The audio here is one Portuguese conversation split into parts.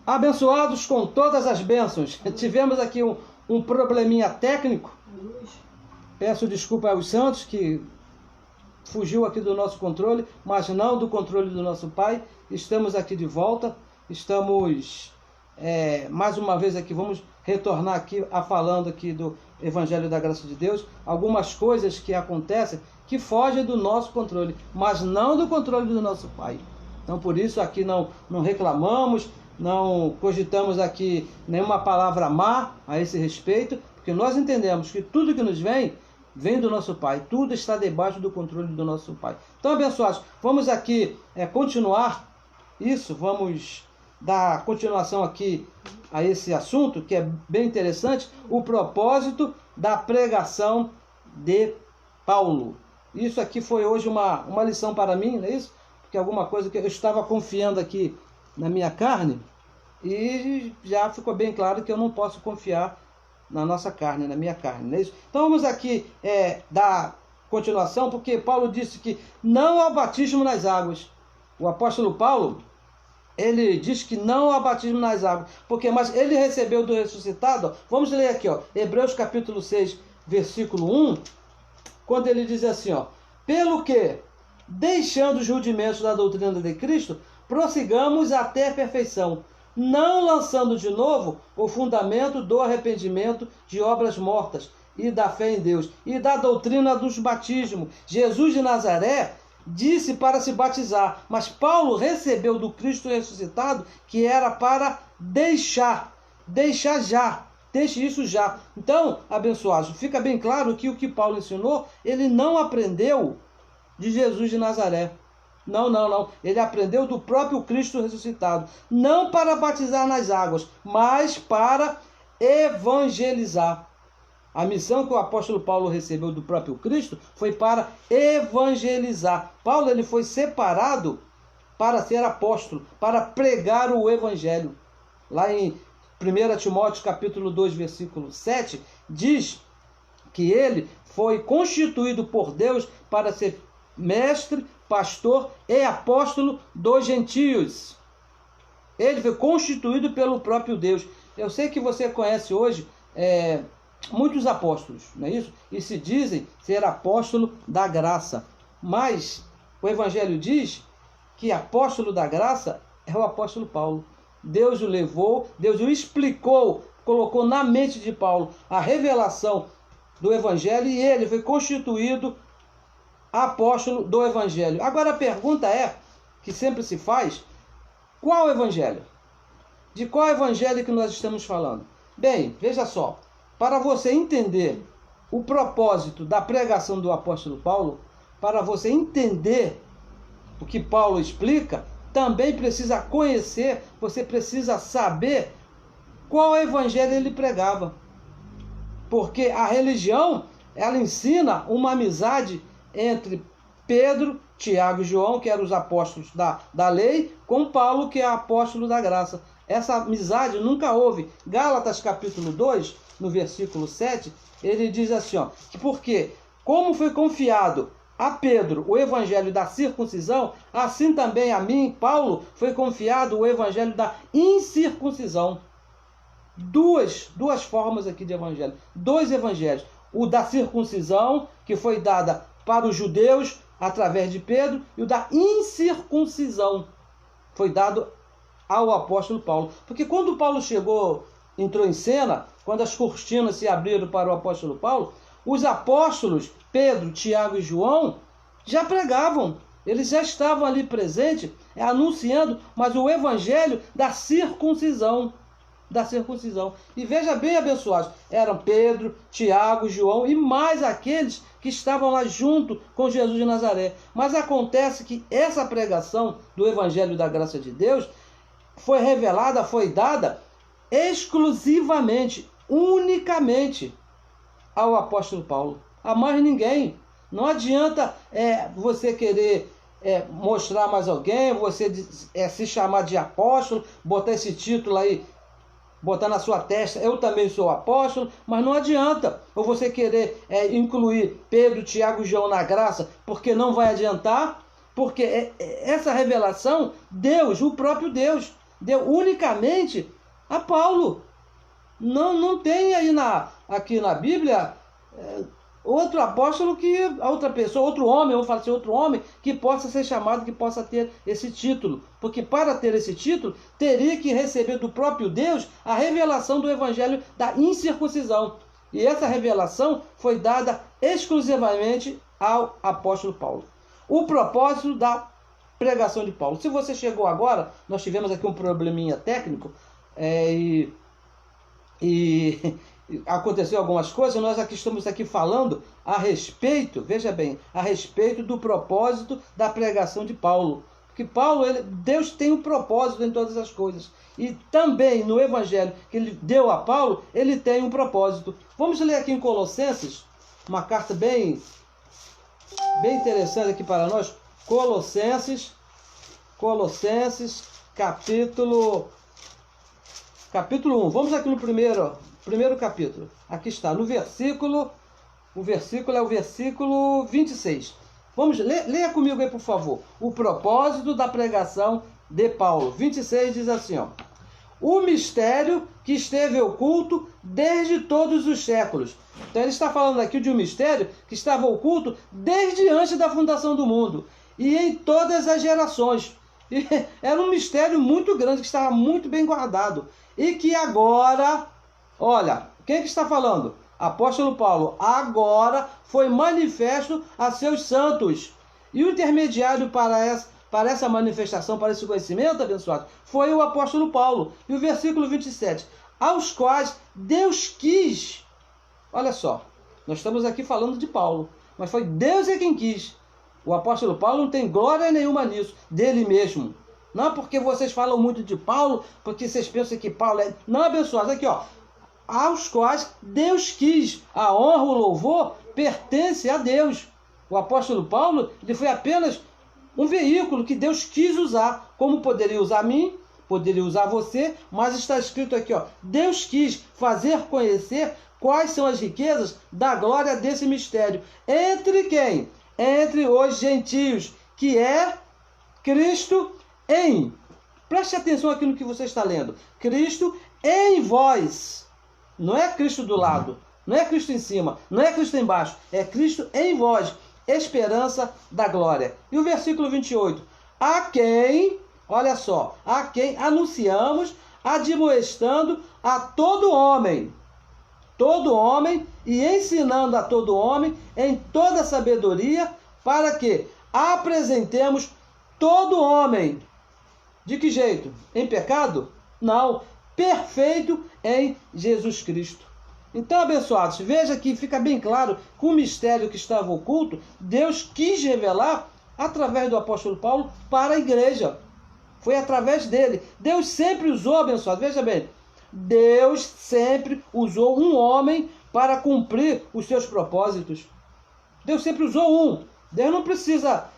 Abençoados com todas as bênçãos. Tivemos aqui um probleminha técnico. Peço desculpa aos santos que fugiu aqui do nosso controle, mas não do controle do nosso Pai. Estamos aqui de volta. Estamos mais uma vez aqui. Vamos retornar aqui falando aqui do Evangelho da Graça de Deus. Algumas coisas que acontecem que fogem do nosso controle, mas não do controle do nosso Pai. Então por isso aqui não reclamamos, não cogitamos aqui nenhuma palavra má a esse respeito, porque nós entendemos que tudo que nos vem do nosso Pai, tudo está debaixo do controle do nosso Pai. Então, abençoados, vamos aqui continuar isso, vamos dar continuação aqui a esse assunto, que é bem interessante, o propósito da pregação de Paulo. Isso aqui foi hoje uma lição para mim, não é isso? Porque alguma coisa que eu estava confiando aqui na minha carne, e já ficou bem claro que eu não posso confiar na nossa carne, na minha carne, não é isso? Então vamos aqui dar continuação, porque Paulo disse que não ao batismo nas águas. O apóstolo Paulo, ele diz que não ao batismo nas águas, mas ele recebeu do ressuscitado. Vamos ler aqui, Hebreus capítulo 6, versículo 1, quando ele diz assim, pelo que, deixando os rudimentos da doutrina de Cristo, prossigamos até a perfeição, não lançando de novo o fundamento do arrependimento de obras mortas e da fé em Deus e da doutrina dos batismos. Jesus de Nazaré disse para se batizar, mas Paulo recebeu do Cristo ressuscitado que era para deixe isso já. Então, abençoados, fica bem claro que o que Paulo ensinou, ele não aprendeu de Jesus de Nazaré. Não. Ele aprendeu do próprio Cristo ressuscitado. Não para batizar nas águas, mas para evangelizar. A missão que o apóstolo Paulo recebeu do próprio Cristo foi para evangelizar. Paulo ele foi separado para ser apóstolo, para pregar o evangelho. Lá em 1 Timóteo capítulo 2, versículo 7, diz que ele foi constituído por Deus para ser mestre, pastor e apóstolo dos gentios. Ele foi constituído pelo próprio Deus. Eu sei que você conhece hoje muitos apóstolos, não é isso? E se dizem ser apóstolo da graça. Mas o Evangelho diz que apóstolo da graça é o apóstolo Paulo. Deus o levou, Deus o explicou, colocou na mente de Paulo a revelação do Evangelho e ele foi constituído apóstolo do Evangelho. Agora a pergunta que sempre se faz, qual Evangelho? De qual Evangelho que nós estamos falando? Bem, veja só, para você entender o propósito da pregação do apóstolo Paulo, para você entender o que Paulo explica, também precisa conhecer, você precisa saber qual Evangelho ele pregava. Porque a religião, ela ensina uma amizade entre Pedro, Tiago e João, que eram os apóstolos da lei, com Paulo, que é apóstolo da graça. Essa amizade nunca houve. Gálatas capítulo 2, no versículo 7, ele diz assim, que porque, como foi confiado a Pedro o evangelho da circuncisão, assim também a mim, Paulo, foi confiado o evangelho da incircuncisão. Duas formas aqui de evangelho. Dois evangelhos. O da circuncisão, que foi dada para os judeus através de Pedro, e o da incircuncisão foi dado ao apóstolo Paulo. Porque quando Paulo entrou em cena, quando as cortinas se abriram para o apóstolo Paulo, os apóstolos Pedro, Tiago e João já pregavam. Eles já estavam ali presentes, anunciando, mas o evangelho da circuncisão. E veja bem, abençoados, eram Pedro, Tiago, João e mais aqueles que estavam lá junto com Jesus de Nazaré. Mas acontece que essa pregação do Evangelho da Graça de Deus foi revelada, foi dada exclusivamente, unicamente ao apóstolo Paulo, a mais ninguém. Não adianta você querer mostrar mais alguém, você se chamar de apóstolo, botar esse título aí, botar na sua testa, eu também sou apóstolo, mas não adianta. Ou você querer incluir Pedro, Tiago e João na graça, porque não vai adiantar, porque essa revelação, Deus, o próprio Deus, deu unicamente a Paulo. Não tem aí aqui na Bíblia outro apóstolo que outra pessoa, outro homem, vamos falar assim, outro homem que possa ser chamado, que possa ter esse título. Porque para ter esse título, teria que receber do próprio Deus a revelação do evangelho da incircuncisão. E essa revelação foi dada exclusivamente ao apóstolo Paulo. O propósito da pregação de Paulo. Se você chegou agora, nós tivemos aqui um probleminha técnico e aconteceu algumas coisas, nós estamos aqui falando a respeito, veja bem, a respeito do propósito da pregação de Paulo. Porque Paulo, Deus tem um propósito em todas as coisas. E também no evangelho que ele deu a Paulo, ele tem um propósito. Vamos ler aqui em Colossenses, uma carta bem interessante aqui para nós. Colossenses, capítulo 1. Vamos aqui no primeiro capítulo. Aqui está, o versículo é o versículo 26. Vamos, leia comigo aí, por favor. O propósito da pregação de Paulo. 26 diz assim, ó. O mistério que esteve oculto desde todos os séculos. Então ele está falando aqui de um mistério que estava oculto desde antes da fundação do mundo. E em todas as gerações. E era um mistério muito grande, que estava muito bem guardado. E que agora, olha, quem que está falando? Apóstolo Paulo. Agora foi manifesto a seus santos. E o intermediário para essa manifestação, para esse conhecimento, abençoado, foi o apóstolo Paulo. E o versículo 27. Aos quais Deus quis. Olha só, nós estamos aqui falando de Paulo. Mas foi Deus quem quis. O apóstolo Paulo não tem glória nenhuma nisso, dele mesmo. Não porque vocês falam muito de Paulo, porque vocês pensam que Paulo é... Não, abençoados, aqui ó. Aos quais Deus quis. A honra, o louvor pertence a Deus. O apóstolo Paulo, ele foi apenas um veículo que Deus quis usar. Como poderia usar a mim, poderia usar você, mas está escrito aqui, ó. Deus quis fazer conhecer quais são as riquezas da glória desse mistério. Entre quem? Entre os gentios, que é Cristo em. Preste atenção aqui no que você está lendo. Cristo em vós. Não é Cristo do lado, não é Cristo em cima, não é Cristo embaixo, é Cristo em vós, esperança da glória. E o versículo 28. A quem, olha só, a quem anunciamos, admoestando a todo homem, e ensinando a todo homem em toda sabedoria, para que apresentemos todo homem. De que jeito? Em pecado? Não. Perfeito em Jesus Cristo. Então, abençoados, veja que fica bem claro que o mistério que estava oculto, Deus quis revelar através do apóstolo Paulo para a igreja. Foi através dele. Deus sempre usou, abençoado, veja bem, Deus sempre usou um homem para cumprir os seus propósitos. Deus sempre usou um. Deus não precisa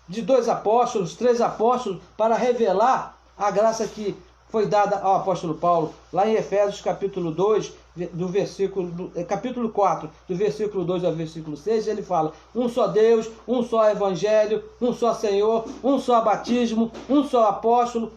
de 2 apóstolos, 3 apóstolos para revelar a graça que foi dada ao apóstolo Paulo. Lá em Efésios capítulo 2, capítulo 4, do versículo 2 ao versículo 6, ele fala: um só Deus, um só evangelho, um só Senhor, um só batismo, um só apóstolo,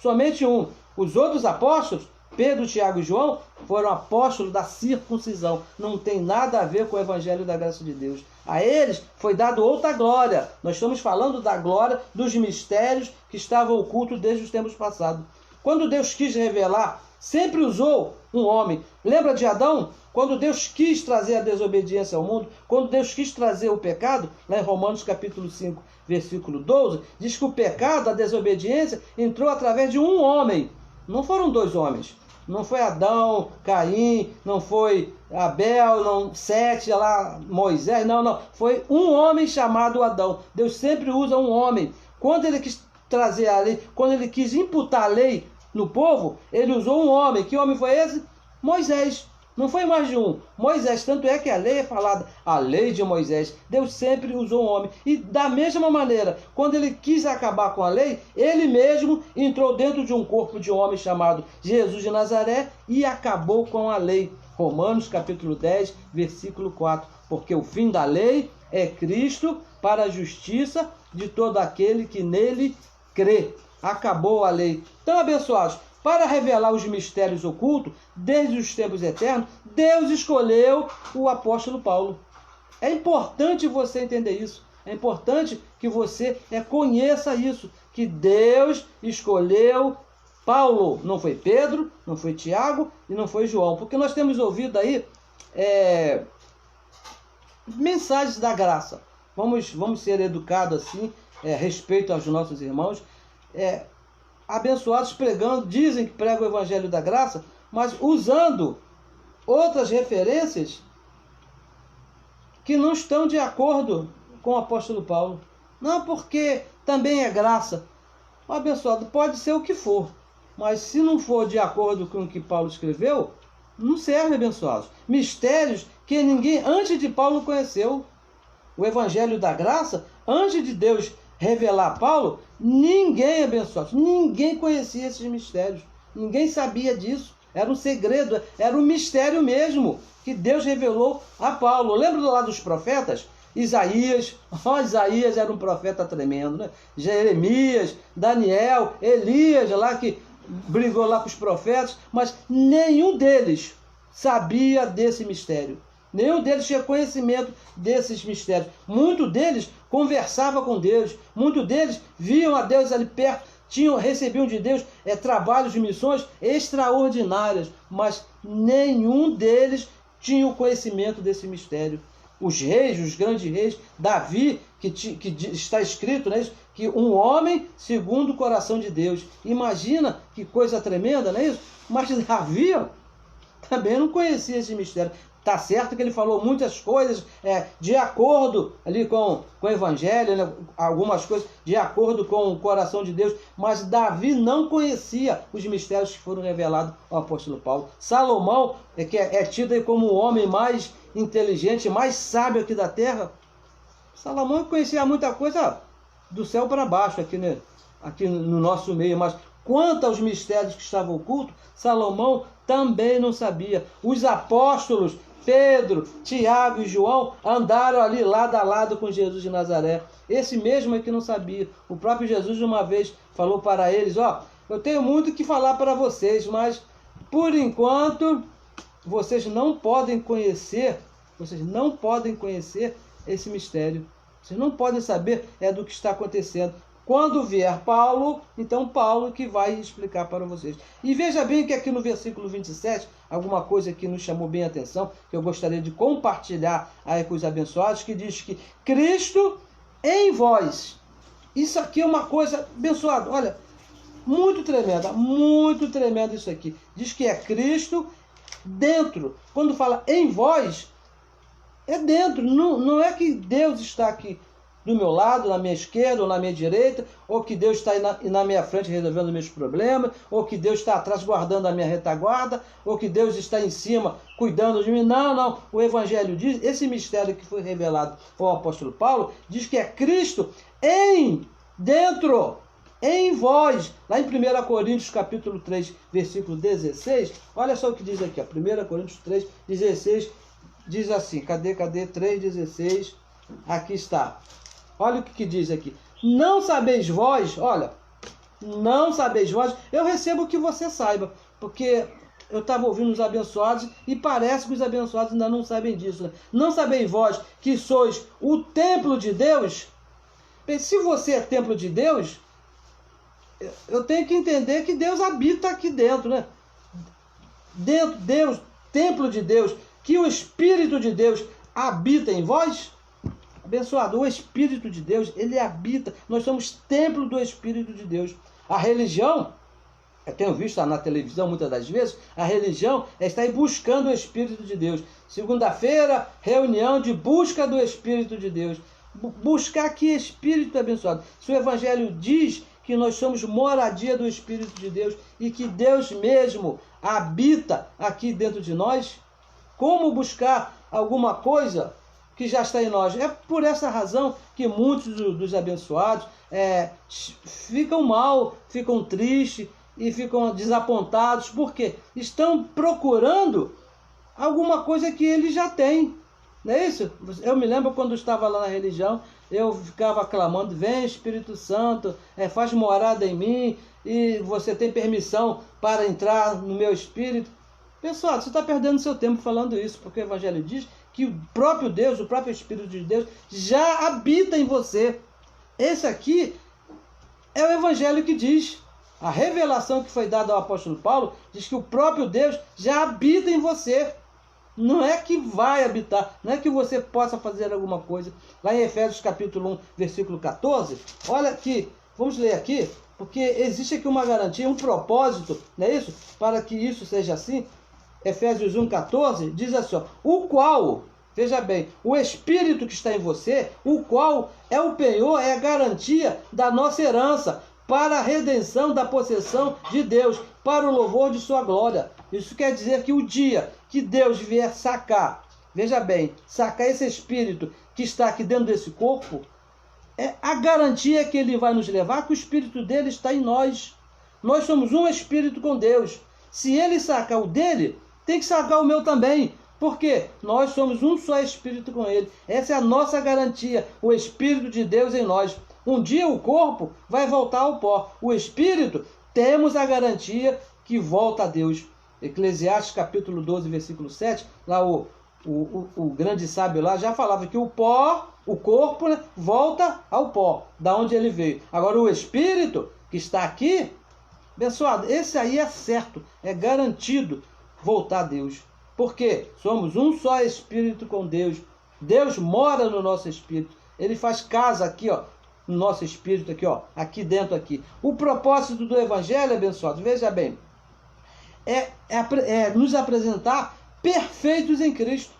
somente um. Os outros apóstolos, Pedro, Tiago e João, foram apóstolos da circuncisão. Não tem nada a ver com o evangelho da graça de Deus. A eles foi dado outra glória. Nós estamos falando da glória dos mistérios que estavam ocultos desde os tempos passados. Quando Deus quis revelar, sempre usou um homem. Lembra de Adão? Quando Deus quis trazer a desobediência ao mundo, quando Deus quis trazer o pecado, lá em Romanos capítulo 5, versículo 12, diz que o pecado, a desobediência, entrou através de um homem. Não foram 2 homens. Não foi Adão, Caim, não foi Abel, não Sete, lá Moisés, não. Foi um homem chamado Adão. Deus sempre usa um homem. Quando ele quis trazer a lei, quando ele quis imputar a lei no povo, ele usou um homem. Que homem foi esse? Moisés. Não foi mais de um. Moisés, tanto é que a lei é falada, a lei de Moisés. Deus sempre usou um homem. E da mesma maneira, quando ele quis acabar com a lei, ele mesmo entrou dentro de um corpo de homem chamado Jesus de Nazaré e acabou com a lei. Romanos capítulo 10, versículo 4. Porque o fim da lei é Cristo para a justiça de todo aquele que nele crê. acabou a lei. Então, abençoados, para revelar os mistérios ocultos, desde os tempos eternos, Deus escolheu o apóstolo Paulo. É importante você entender isso. É importante que você conheça isso, que Deus escolheu Paulo. Não foi Pedro, não foi Tiago e não foi João. Porque nós temos ouvido aí mensagens da graça. Vamos ser educados assim, respeito aos nossos irmãos. Abençoados pregando, dizem que pregam o evangelho da graça, mas usando outras referências que não estão de acordo com o apóstolo Paulo. Não, porque também é graça. O abençoado pode ser o que for, mas se não for de acordo com o que Paulo escreveu, não serve, abençoados. Mistérios que ninguém antes de Paulo conheceu. O evangelho da graça, antes de Deus revelar a Paulo, ninguém, abençoados, ninguém conhecia esses mistérios. Ninguém sabia disso. Era um segredo, era um mistério mesmo que Deus revelou a Paulo. Lembra lá dos profetas? Isaías era um profeta tremendo, né? Jeremias, Daniel, Elias, lá que brigou lá com os profetas, mas nenhum deles sabia desse mistério. Nenhum deles tinha conhecimento desses mistérios. Muitos deles conversavam com Deus, muitos deles viam a Deus ali perto, recebiam de Deus trabalhos de missões extraordinárias, mas nenhum deles tinha o conhecimento desse mistério. Os reis, os grandes reis, Davi, que está escrito, né, que um homem segundo o coração de Deus. Imagina que coisa tremenda, não é isso? Mas Davi também não conhecia esse mistério. Tá certo que ele falou muitas coisas de acordo ali com o evangelho, né? Algumas coisas de acordo com o coração de Deus, mas Davi não conhecia os mistérios que foram revelados ao apóstolo Paulo. Salomão, que é tido aí como o homem mais inteligente, mais sábio aqui da terra, Salomão conhecia muita coisa do céu para baixo aqui, né? Aqui no nosso meio, mas quanto aos mistérios que estavam ocultos, Salomão também não sabia. Os apóstolos Pedro, Tiago e João andaram ali lado a lado com Jesus de Nazaré. Esse mesmo é que não sabia. O próprio Jesus uma vez falou para eles, eu tenho muito que falar para vocês, mas por enquanto vocês não podem conhecer esse mistério. Vocês não podem saber do que está acontecendo. Quando vier Paulo, então Paulo que vai explicar para vocês. E veja bem que aqui no versículo 27, alguma coisa que nos chamou bem a atenção, que eu gostaria de compartilhar aí com os abençoados, que diz que Cristo em vós. Isso aqui é uma coisa, abençoado, olha, muito tremendo isso aqui. Diz que é Cristo dentro. Quando fala em vós, é dentro. Não é que Deus está aqui do meu lado, na minha esquerda ou na minha direita, ou que Deus está aí na minha frente resolvendo meus problemas, ou que Deus está atrás guardando a minha retaguarda, ou que Deus está em cima cuidando de mim. Não. O Evangelho diz, esse mistério que foi revelado ao apóstolo Paulo, diz que é Cristo dentro, em vós. Lá em 1 Coríntios capítulo 3, versículo 16, olha só o que diz aqui, 1 Coríntios 3, 16, diz assim, cadê 3,16, aqui está. Olha o que diz aqui. Não sabeis vós, eu recebo que você saiba, porque eu estava ouvindo os abençoados e parece que os abençoados ainda não sabem disso. Né? Não sabeis vós que sois o templo de Deus? Bem, se você é templo de Deus, eu tenho que entender que Deus habita aqui dentro, né? Dentro, Deus, templo de Deus, que o Espírito de Deus habita em vós? Abençoado, o Espírito de Deus, ele habita. Nós somos templo do Espírito de Deus. A religião, eu tenho visto na televisão muitas das vezes, a religião está aí buscando o Espírito de Deus. Segunda-feira, reunião de busca do Espírito de Deus. Buscar que Espírito abençoado. Se o Evangelho diz que nós somos moradia do Espírito de Deus e que Deus mesmo habita aqui dentro de nós, como buscar alguma coisa que já está em nós? É por essa razão que muitos dos abençoados ficam mal, ficam tristes e ficam desapontados, porque estão procurando alguma coisa que eles já têm. Não é isso? Eu me lembro quando eu estava lá na religião, eu ficava clamando, vem Espírito Santo, faz morada em mim, e você tem permissão para entrar no meu espírito. Pessoal, você está perdendo seu tempo falando isso, porque o Evangelho diz que o próprio Deus, o próprio Espírito de Deus, já habita em você. Esse aqui é o Evangelho que diz. A revelação que foi dada ao apóstolo Paulo diz que o próprio Deus já habita em você. Não é que vai habitar, não é que você possa fazer alguma coisa. Lá em Efésios capítulo 1, versículo 14, olha aqui, vamos ler aqui, porque existe aqui uma garantia, um propósito, não é isso? Para que isso seja assim. Efésios 1, 14, diz assim, ó, o qual, veja bem, o Espírito que está em você, o qual é o penhor, é a garantia da nossa herança, para a redenção da possessão de Deus, para o louvor de sua glória. Isso quer dizer que o dia que Deus vier sacar, veja bem, sacar esse Espírito que está aqui dentro desse corpo, é a garantia que ele vai nos levar, que o Espírito dele está em nós. Nós somos um Espírito com Deus. Se ele sacar o dele, tem que sacar o meu também. Porque nós somos um só Espírito com ele. Essa é a nossa garantia, o Espírito de Deus em nós. Um dia o corpo vai voltar ao pó. O Espírito, temos a garantia que volta a Deus. Eclesiastes capítulo 12, versículo 7, lá o grande sábio lá já falava que o pó, o corpo, né, volta ao pó, da onde ele veio. Agora o Espírito que está aqui, abençoado, esse aí é certo, é garantido voltar a Deus. Porque somos um só Espírito com Deus. Deus mora no nosso Espírito. Ele faz casa aqui, ó, no nosso Espírito aqui, ó, aqui dentro aqui. O propósito do Evangelho, abençoado, veja bem, é nos apresentar perfeitos em Cristo.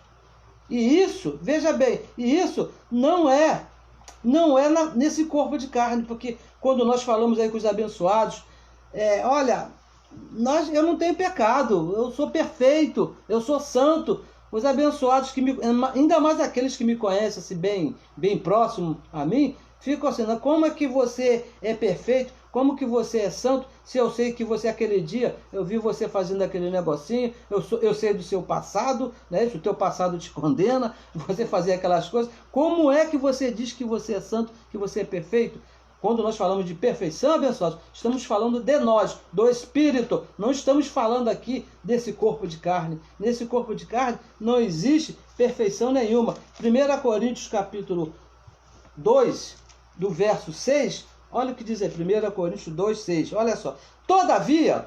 E isso, veja bem, e isso não é nesse corpo de carne, porque quando nós falamos aí com os abençoados, olha, eu não tenho pecado, eu sou perfeito, eu sou santo. Os abençoados, ainda mais aqueles que me conhecem assim, bem próximo a mim, ficam assim, como é que você é perfeito? Como que você é santo? Se eu sei que você, aquele dia, eu vi você fazendo aquele negocinho, eu sei do seu passado, né? Se o teu passado te condena, você fazer aquelas coisas. Como é que você diz que você é santo, que você é perfeito? Quando nós falamos de perfeição, abençoados, estamos falando de nós, do Espírito. Não estamos falando aqui desse corpo de carne. Nesse corpo de carne não existe perfeição nenhuma. 1 Coríntios capítulo 2, do verso 6, olha o que diz aí, 1 Coríntios 2, 6, olha só. Todavia,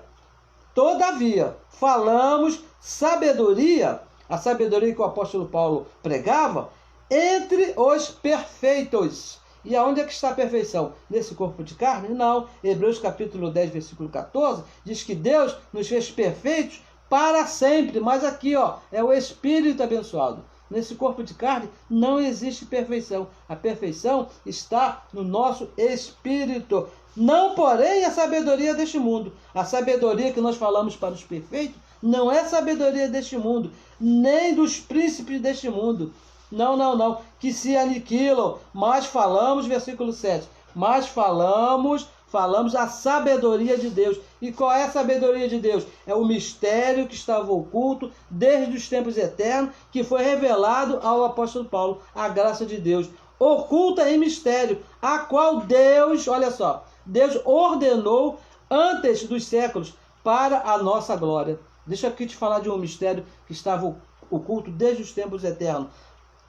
falamos sabedoria, a sabedoria que o apóstolo Paulo pregava, entre os perfeitos. E aonde é que está a perfeição? Nesse corpo de carne? Não. Hebreus capítulo 10, versículo 14, diz que Deus nos fez perfeitos para sempre. Mas aqui, ó, é o Espírito abençoado. Nesse corpo de carne não existe perfeição. A perfeição está no nosso Espírito. Não, porém, a sabedoria deste mundo. A sabedoria que nós falamos para os perfeitos não é sabedoria deste mundo, nem dos príncipes deste mundo. Não, que se aniquilam, mas falamos, versículo 7, mas falamos a sabedoria de Deus. E qual é a sabedoria de Deus? É o mistério que estava oculto desde os tempos eternos, que foi revelado ao apóstolo Paulo, a graça de Deus, oculta em mistério, a qual Deus, olha só, Deus ordenou antes dos séculos para a nossa glória. Deixa eu aqui te falar de um mistério que estava oculto desde os tempos eternos.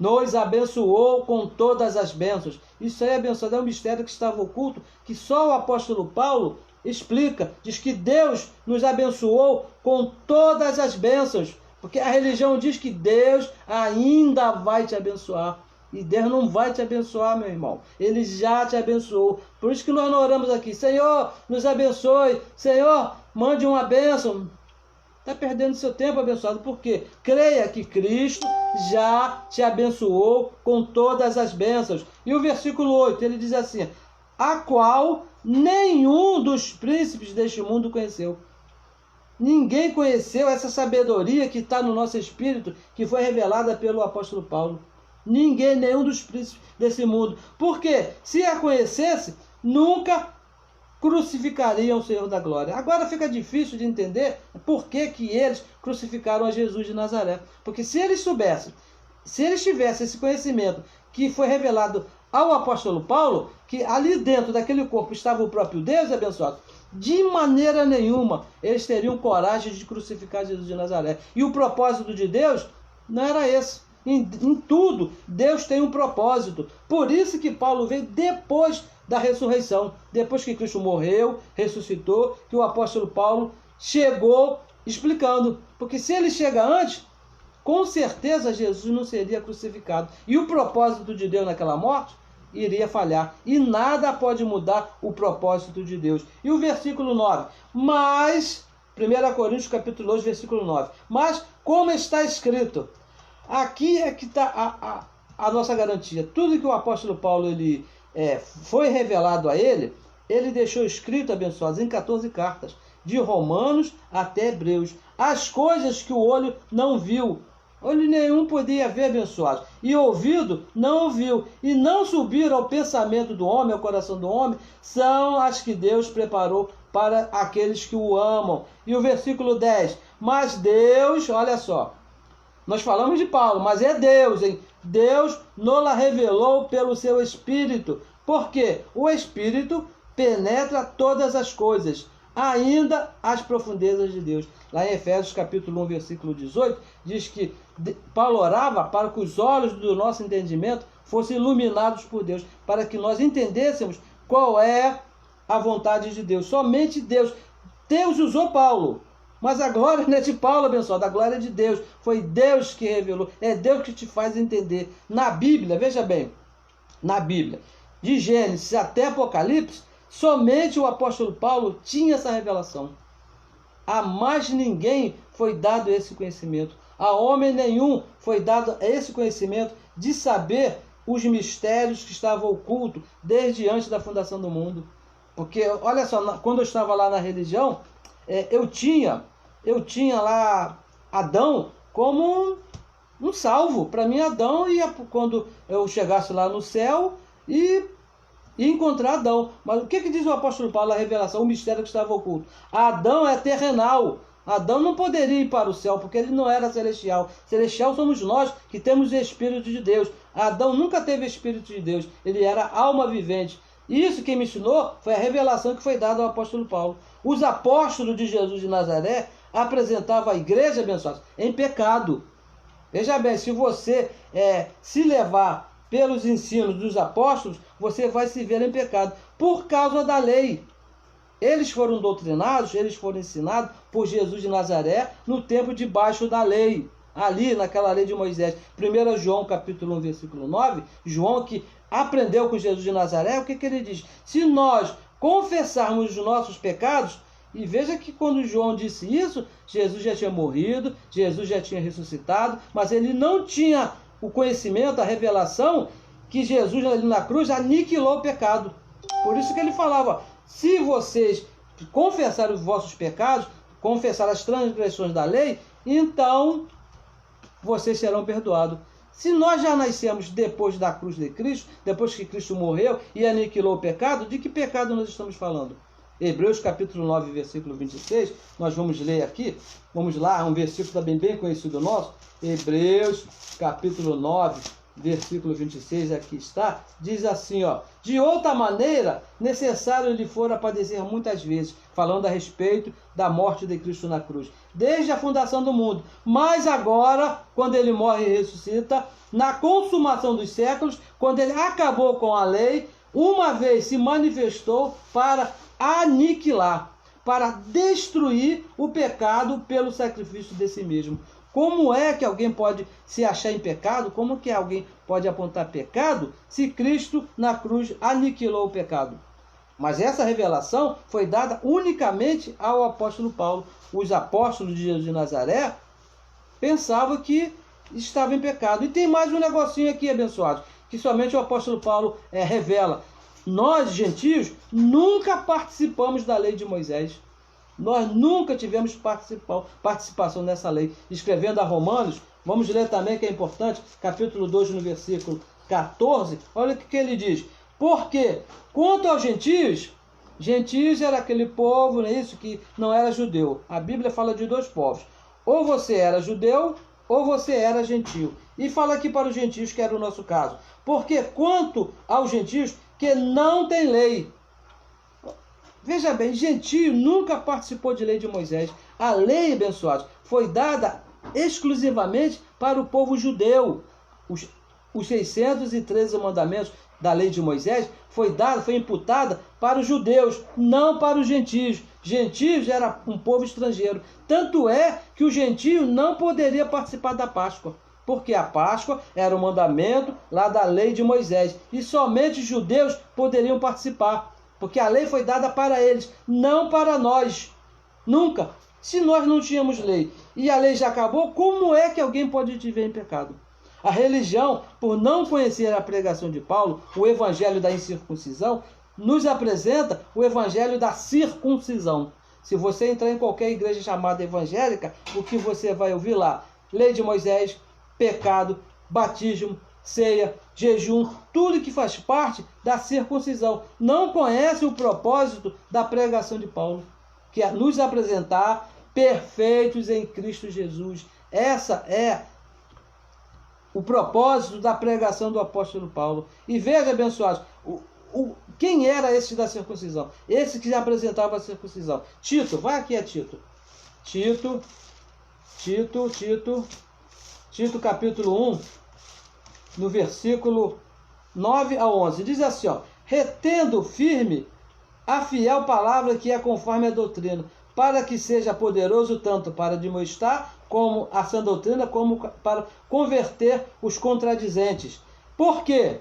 Nos abençoou com todas as bênçãos. Isso aí, abençoado, é um mistério que estava oculto, que só o apóstolo Paulo explica. Diz que Deus nos abençoou com todas as bênçãos. Porque a religião diz que Deus ainda vai te abençoar. E Deus não vai te abençoar, meu irmão. Ele já te abençoou. Por isso que nós não oramos aqui. Senhor, nos abençoe. Senhor, mande uma bênção. Está perdendo seu tempo, abençoado. Por quê? Creia que Cristo já te abençoou com todas as bênçãos. E o versículo 8, ele diz assim, a qual nenhum dos príncipes deste mundo conheceu. Ninguém conheceu essa sabedoria que está no nosso espírito, que foi revelada pelo apóstolo Paulo. Ninguém, nenhum dos príncipes desse mundo. Por quê? Se a conhecesse, nunca crucificariam o Senhor da glória. Agora fica difícil de entender por que eles crucificaram a Jesus de Nazaré. Porque se eles soubessem, se eles tivessem esse conhecimento que foi revelado ao apóstolo Paulo que ali dentro daquele corpo estava o próprio Deus, abençoado, de maneira nenhuma eles teriam coragem de crucificar Jesus de Nazaré. E o propósito de Deus não era esse. Em tudo, Deus tem um propósito. Por isso que Paulo veio depois da ressurreição. Depois que Cristo morreu, ressuscitou, que o apóstolo Paulo chegou explicando. Porque se ele chega antes, com certeza Jesus não seria crucificado. E o propósito de Deus naquela morte iria falhar. E nada pode mudar o propósito de Deus. E o versículo 9. Mas, 1 Coríntios capítulo 2, versículo 9. Mas, como está escrito, aqui é que está a nossa garantia. Tudo que o apóstolo Paulo foi revelado a ele deixou escrito, abençoados, em 14 cartas. De Romanos até Hebreus. As coisas que o olho não viu, olho nenhum podia ver, abençoado, e ouvido não ouviu, e não subiram ao pensamento do homem, ao coração do homem, são as que Deus preparou para aqueles que o amam. E o versículo 10, mas Deus, olha só, nós falamos de Paulo, mas é Deus, hein? Deus nos revelou pelo seu Espírito, porque o Espírito penetra todas as coisas, ainda as profundezas de Deus. Lá em Efésios capítulo 1, versículo 18, diz que Paulo orava para que os olhos do nosso entendimento fossem iluminados por Deus, para que nós entendêssemos qual é a vontade de Deus. Somente Deus. Deus usou Paulo, mas a glória não é de Paulo, abençoado, a glória é de Deus. Foi Deus que revelou, é Deus que te faz entender. Na Bíblia, veja bem, na Bíblia, de Gênesis até Apocalipse, somente o apóstolo Paulo tinha essa revelação. A mais ninguém foi dado esse conhecimento. A homem nenhum foi dado esse conhecimento de saber os mistérios que estavam ocultos desde antes da fundação do mundo. Porque, olha só, quando eu estava lá na religião, eu tinha lá Adão como um salvo. Para mim, Adão ia, quando eu chegasse lá no céu, e encontrar Adão. Mas o que diz o apóstolo Paulo, a revelação, o mistério que estava oculto? Adão é terrenal. Adão não poderia ir para o céu, porque ele não era celestial. Celestial somos nós, que temos o Espírito de Deus. Adão nunca teve o Espírito de Deus. Ele era alma vivente. Isso quem me ensinou foi a revelação que foi dada ao apóstolo Paulo. Os apóstolos de Jesus de Nazaré apresentavam a igreja, abençoada, em pecado. Veja bem, se você se levar pelos ensinos dos apóstolos, você vai se ver em pecado, por causa da lei. Eles foram doutrinados, eles foram ensinados por Jesus de Nazaré no tempo debaixo da lei, ali naquela lei de Moisés. 1 João capítulo 1, versículo 9, João que aprendeu com Jesus de Nazaré, o que ele diz? Se nós confessarmos os nossos pecados, e veja que quando João disse isso, Jesus já tinha morrido, Jesus já tinha ressuscitado, mas ele não tinha o conhecimento, a revelação, que Jesus ali na cruz aniquilou o pecado. Por isso que ele falava, se vocês confessarem os vossos pecados, confessar as transgressões da lei, então vocês serão perdoados. Se nós já nascemos depois da cruz de Cristo, depois que Cristo morreu e aniquilou o pecado, de que pecado nós estamos falando? Hebreus capítulo 9, versículo 26, nós vamos ler aqui, vamos lá, um versículo também bem conhecido nosso, Hebreus capítulo 9, versículo 26, aqui está, diz assim, ó, de outra maneira, necessário lhe fora padecer muitas vezes, falando a respeito da morte de Cristo na cruz, desde a fundação do mundo, mas agora, quando ele morre e ressuscita, na consumação dos séculos, quando ele acabou com a lei, uma vez se manifestou para aniquilar, para destruir o pecado pelo sacrifício de si mesmo. Como é que alguém pode se achar em pecado? Como que alguém pode apontar pecado se Cristo na cruz aniquilou o pecado? Mas essa revelação foi dada unicamente ao apóstolo Paulo. Os apóstolos de Jesus de Nazaré pensavam que estavam em pecado. E tem mais um negocinho aqui, abençoado, que somente o apóstolo Paulo revela. Nós, gentios, nunca participamos da lei de Moisés. Nós nunca tivemos participação nessa lei. Escrevendo a Romanos, vamos ler também que é importante, capítulo 2, no versículo 14, olha o que ele diz. Porque, quanto aos gentios era aquele povo, não é isso, que não era judeu. A Bíblia fala de dois povos. Ou você era judeu, ou você era gentio. E fala aqui para os gentios, que era o nosso caso. Porque quanto aos gentios que não têm lei. Veja bem, gentio nunca participou de lei de Moisés. A lei, abençoados, foi dada exclusivamente para o povo judeu. Os 613 mandamentos da lei de Moisés foi imputada para os judeus, não para os gentios. Gentios era um povo estrangeiro. Tanto é que o gentio não poderia participar da Páscoa, porque a Páscoa era um mandamento lá da lei de Moisés, e somente os judeus poderiam participar, porque a lei foi dada para eles, não para nós. Nunca. Se nós não tínhamos lei e a lei já acabou, como é que alguém pode viver em pecado? A religião, por não conhecer a pregação de Paulo, o evangelho da incircuncisão, nos apresenta o evangelho da circuncisão. Se você entrar em qualquer igreja chamada evangélica, o que você vai ouvir lá? Lei de Moisés, pecado, batismo, ceia, jejum, tudo que faz parte da circuncisão. Não conhece o propósito da pregação de Paulo, que é nos apresentar perfeitos em Cristo Jesus. Essa é o propósito da pregação do apóstolo Paulo. E veja, abençoados, quem era esse da circuncisão? Esse que apresentava a circuncisão. Tito, vai aqui a Tito. Tito capítulo 1, no versículo 9 a 11. Diz assim, ó: retendo firme a fiel palavra que é conforme a doutrina, para que seja poderoso tanto para admoestar como a sã doutrina, como para converter os contradizentes. Por quê?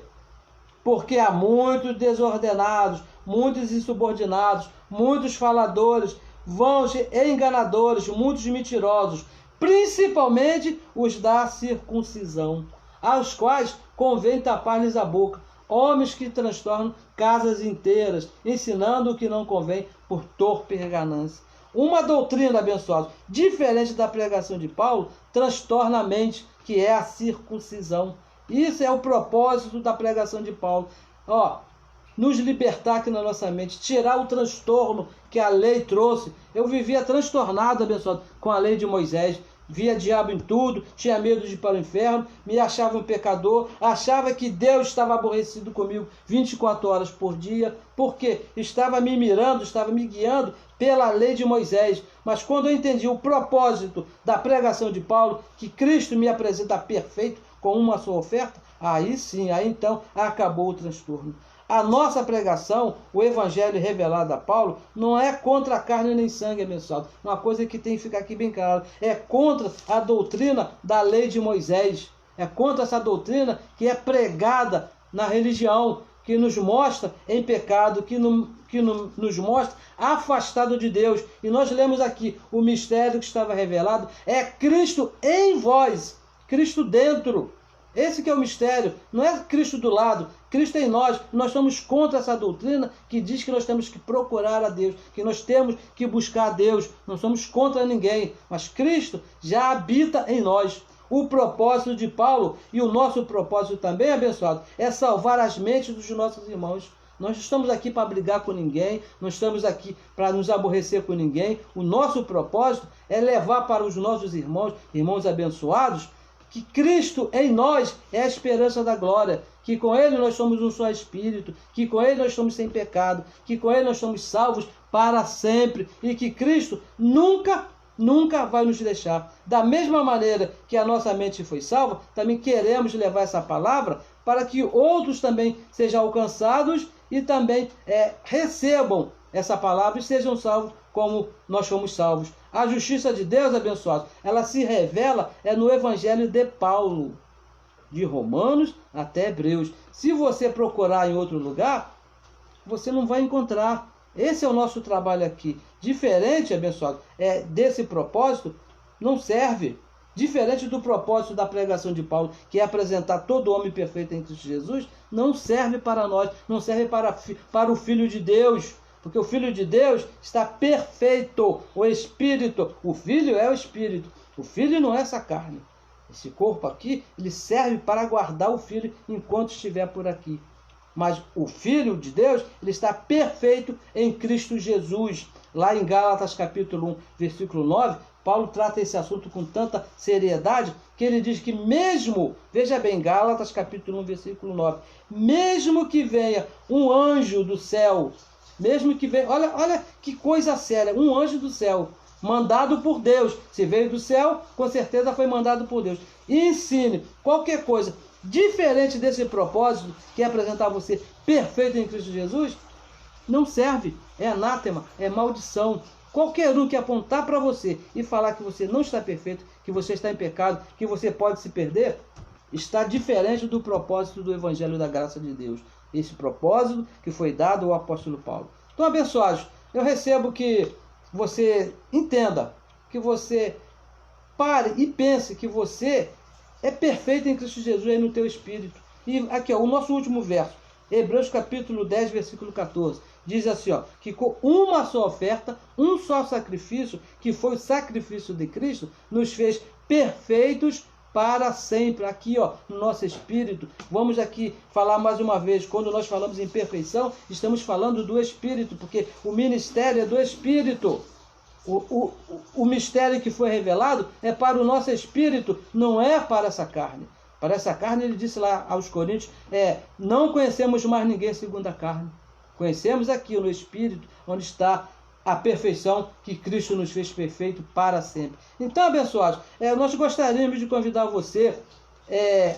Porque há muitos desordenados, muitos insubordinados, muitos faladores, vãos e enganadores, muitos mentirosos, principalmente os da circuncisão, aos quais convém tapar-lhes a boca, homens que transtornam casas inteiras, ensinando o que não convém por torpe ganância. Uma doutrina, abençoada, diferente da pregação de Paulo, transtorna a mente, que é a circuncisão. Isso é o propósito da pregação de Paulo. Nos libertar aqui na nossa mente, tirar o transtorno que a lei trouxe. Eu vivia transtornado, abençoado, com a lei de Moisés. Via diabo em tudo, tinha medo de ir para o inferno, me achava um pecador, achava que Deus estava aborrecido comigo 24 horas por dia, porque estava me mirando, estava me guiando pela lei de Moisés. Mas quando eu entendi o propósito da pregação de Paulo, que Cristo me apresenta perfeito com uma só oferta, aí sim, aí então acabou o transtorno. A nossa pregação, o evangelho revelado a Paulo, não é contra a carne nem sangue, abençoado. Uma coisa que tem que ficar aqui bem claro. É contra a doutrina da lei de Moisés. É contra essa doutrina que é pregada na religião, que nos mostra em pecado, que nos mostra afastado de Deus. E nós lemos aqui, o mistério que estava revelado é Cristo em vós, Cristo dentro. Esse que é o mistério, não é Cristo do lado, Cristo em nós. Nós somos contra essa doutrina que diz que nós temos que procurar a Deus, que nós temos que buscar a Deus. Não somos contra ninguém, mas Cristo já habita em nós. O propósito de Paulo e o nosso propósito também, abençoado, é salvar as mentes dos nossos irmãos. Nós não estamos aqui para brigar com ninguém, não estamos aqui para nos aborrecer com ninguém. O nosso propósito é levar para os nossos irmãos abençoados, que Cristo em nós é a esperança da glória, que com Ele nós somos um só Espírito, que com Ele nós estamos sem pecado, que com Ele nós somos salvos para sempre, e que Cristo nunca vai nos deixar. Da mesma maneira que a nossa mente foi salva, também queremos levar essa palavra para que outros também sejam alcançados e também recebam essa palavra e sejam salvos como nós fomos salvos. A justiça de Deus, abençoados, ela se revela no Evangelho de Paulo, de Romanos até Hebreus. Se você procurar em outro lugar, você não vai encontrar. Esse é o nosso trabalho aqui. Diferente, abençoado, desse propósito, não serve. Diferente do propósito da pregação de Paulo, que é apresentar todo homem perfeito em Cristo Jesus, não serve para nós, não serve para o Filho de Deus. Porque o Filho de Deus está perfeito, o Espírito, o Filho é o Espírito, o Filho não é essa carne. Esse corpo aqui, ele serve para guardar o Filho enquanto estiver por aqui. Mas o Filho de Deus, ele está perfeito em Cristo Jesus. Lá em Gálatas capítulo 1, versículo 9, Paulo trata esse assunto com tanta seriedade que ele diz que mesmo, veja bem, Gálatas capítulo 1, versículo 9, mesmo que venha um anjo do céu, mesmo que venha, olha que coisa séria, um anjo do céu, mandado por Deus, se veio do céu, com certeza foi mandado por Deus, e ensine qualquer coisa diferente desse propósito, que é apresentar você perfeito em Cristo Jesus, não serve, é anátema, é maldição. Qualquer um que apontar para você e falar que você não está perfeito, que você está em pecado, que você pode se perder, está diferente do propósito do Evangelho da Graça de Deus. Esse propósito que foi dado ao apóstolo Paulo. Então, abençoados, eu recebo que você entenda, que você pare e pense que você é perfeito em Cristo Jesus aí no teu espírito. E aqui, ó, o nosso último verso, Hebreus capítulo 10, versículo 14. Diz assim, ó, que com uma só oferta, um só sacrifício, que foi o sacrifício de Cristo, nos fez perfeitos para sempre. Aqui, ó, no nosso espírito. Vamos aqui falar mais uma vez, quando nós falamos em perfeição, estamos falando do espírito, porque o ministério é do espírito. O mistério que foi revelado é para o nosso espírito, não é para essa carne. Para essa carne, ele disse lá aos Coríntios, não conhecemos mais ninguém segundo a carne. Conhecemos aqui no Espírito, onde está a perfeição que Cristo nos fez perfeito para sempre. Então, abençoados, nós gostaríamos de convidar você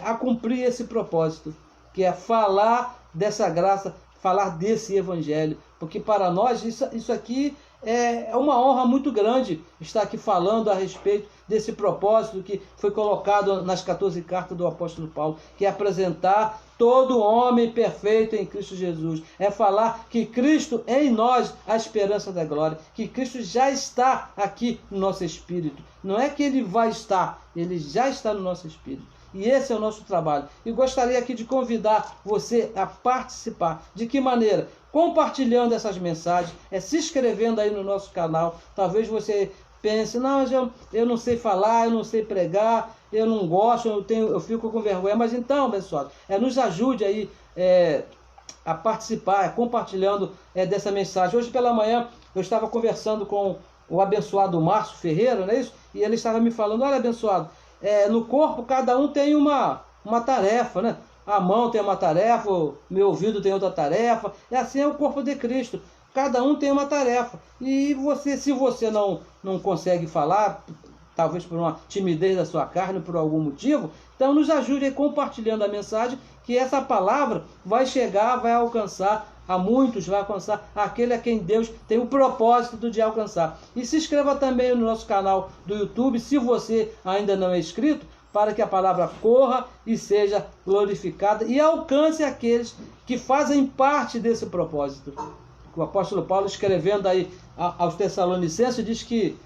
a cumprir esse propósito, que é falar dessa graça, falar desse Evangelho, porque para nós isso aqui é uma honra muito grande estar aqui falando a respeito desse propósito que foi colocado nas 14 cartas do apóstolo Paulo, que é apresentar todo homem perfeito em Cristo Jesus. É falar que Cristo em nós, a esperança da glória, que Cristo já está aqui no nosso espírito. Não é que ele vai estar, ele já está no nosso espírito. E esse é o nosso trabalho. E gostaria aqui de convidar você a participar. De que maneira? Compartilhando essas mensagens, se inscrevendo aí no nosso canal. Talvez você pense, não, eu não sei falar, eu não sei pregar, eu não gosto, eu fico com vergonha. Mas então, pessoal, nos ajude aí a participar, compartilhando dessa mensagem. Hoje pela manhã eu estava conversando com o abençoado Márcio Ferreira, não é isso? E ele estava me falando, olha, abençoado, no corpo cada um tem uma tarefa, né? A mão tem uma tarefa, o meu ouvido tem outra tarefa, e assim é o corpo de Cristo. Cada um tem uma tarefa. E se você não consegue falar, talvez por uma timidez da sua carne, por algum motivo, então nos ajude aí compartilhando a mensagem, que essa palavra vai chegar, vai alcançar a muitos, vai alcançar aquele a quem Deus tem o propósito de alcançar. E se inscreva também no nosso canal do YouTube, se você ainda não é inscrito, para que a palavra corra e seja glorificada e alcance aqueles que fazem parte desse propósito. O apóstolo Paulo, escrevendo aí aos Tessalonicenses, diz que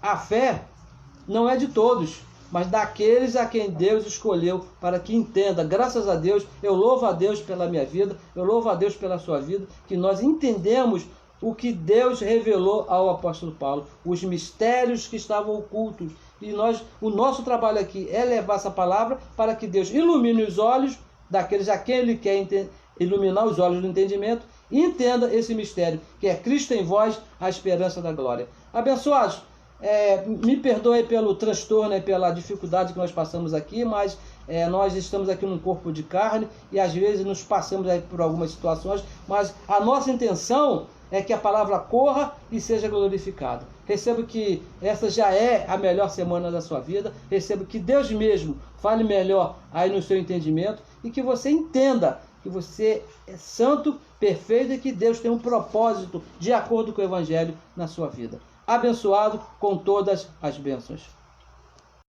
a fé não é de todos, mas daqueles a quem Deus escolheu para que entenda. Graças a Deus, eu louvo a Deus pela minha vida, eu louvo a Deus pela sua vida, que nós entendemos o que Deus revelou ao apóstolo Paulo, os mistérios que estavam ocultos. E o nosso trabalho aqui é levar essa palavra para que Deus ilumine os olhos daqueles a quem Ele quer iluminar os olhos do entendimento e entenda esse mistério, que é Cristo em vós, a esperança da glória. Abençoados, me perdoe pelo transtorno e pela dificuldade que nós passamos aqui, mas nós estamos aqui num corpo de carne e às vezes nos passamos aí por algumas situações, mas a nossa intenção é que a palavra corra e seja glorificada. Recebo que essa já é a melhor semana da sua vida. Recebo que Deus mesmo fale melhor aí no seu entendimento e que você entenda que você é santo, perfeito e que Deus tem um propósito de acordo com o Evangelho na sua vida. Abençoado com todas as bênçãos.